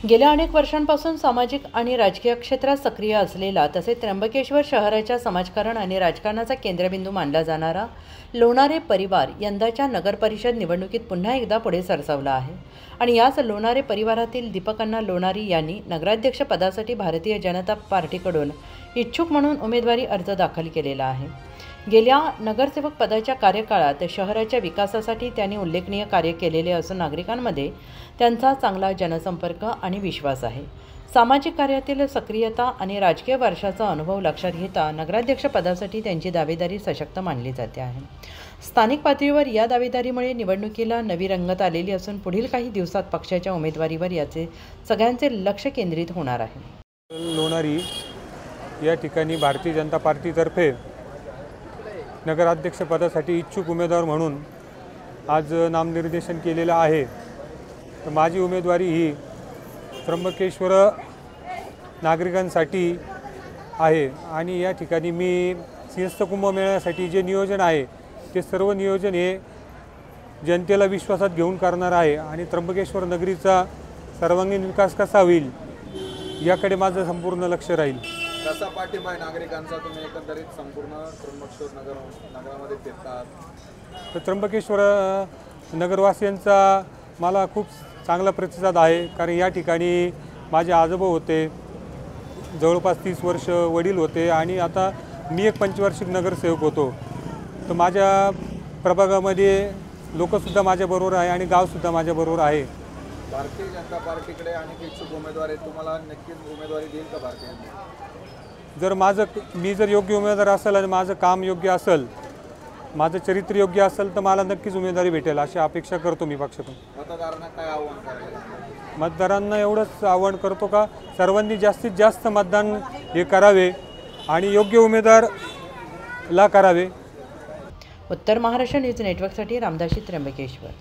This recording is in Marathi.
गेल्या अनेक वर्षांपासून सामाजिक आणि राजकीय क्षेत्रात सक्रिय असलेला तसेच त्र्यंबकेश्वर शहराच्या समाजकारण आणि राजकारणाचा केंद्रबिंदू मानला जाणारा लोणारे परिवार यंदाच्या नगरपरिषद निवडणुकीत पुन्हा एकदा पुढे सरसावला आहे आणि याच लोणारे परिवारातील दीपकअण्णा लोणारी यांनी नगराध्यक्ष पदासाठी भारतीय जनता पार्टीकडून इच्छुक म्हणून उमेदवारी अर्ज दाखल केलेला आहे। गेल्या नगरसेवक पदाच्या कार्यकाळात शहराच्या विकासासाठी त्यांनी उल्लेखनीय कार्य केलेले असून नागरिकांमध्ये त्यांचा चांगला जनसंपर्क आणि विश्वास आहे। सामाजिक कार्यातील सक्रियता आणि राजकीय वर्षाचा अनुभव लक्षात घेता नगराध्यक्ष पदासाठी त्यांची दावेदारी सशक्त मानली जाते आहे। स्थानिक पातळीवर या दावेदारीमुळे निवडणुकीला नवी रंगत आलेली असून पुढील काही दिवसात पक्षाच्या उमेदवारीवर याचे सगळ्यांचे लक्ष केंद्रित होणार आहे। लोणारी या ठिकाणी भारतीय जनता पार्टीतर्फे नगराध्यक्ष पदासाठी इच्छुक उमेदवार म्हणून आज नामनिर्देशन केलेलं आहे। तर माझी उमेदवारी ही त्र्यंबकेश्वर नागरिकांसाठी आहे आणि या ठिकाणी मी सिंहस्थ कुंभमेळ्यासाठी जे नियोजन आहे ते सर्व नियोजन हे जनतेला विश्वासात घेऊन करणार आहे आणि त्र्यंबकेश्वर नगरीचा सर्वांगीण विकास कसा होईल याकडे माझं संपूर्ण लक्ष राहील। कसा पाठिंबा आहे नागरिकांचा? तुम्ही एकंदरीत संपूर्ण त्र्यंबकेश्वर नगरामध्ये फिरतात, तर त्र्यंबकेश्वर नगरवासियांचा मला खूप चांगला प्रतिसाद आहे। कारण या ठिकाणी माझे आजोबा होते, जवळपास 30 वर्ष वडील होते आणि आता मी एक पंचवार्षिक नगरसेवक होतो। तर माझ्या प्रभागामध्ये लोकसुद्धा माझ्याबरोबर आहे आणि गावसुद्धा माझ्याबरोबर आहे। भारतीय जनता पार्टीकडे अनेक इच्छुक उमेदवार आहेत, तुम्हाला नक्कीच उमेदवारी देईल का भारतीय जनता? जर मी जर योग्य उमेदवार असेल आणि माझं काम योग्य असेल, माझं चरित्र योग्य असेल तर मला नक्कीच उमेदवारी भेटेल अशी अपेक्षा करतो मी पक्षातून। मतदारांना काय आव्हान करायचं? मतदारांना एवढंच आवाहन करतो का सर्वांनी जास्तीत जास्त मतदान हे करावे आणि योग्य उमेदवारला करावे। उत्तर महाराष्ट्र न्यूज नेटवर्कसाठी रामदासी, त्र्यंबकेश्वर।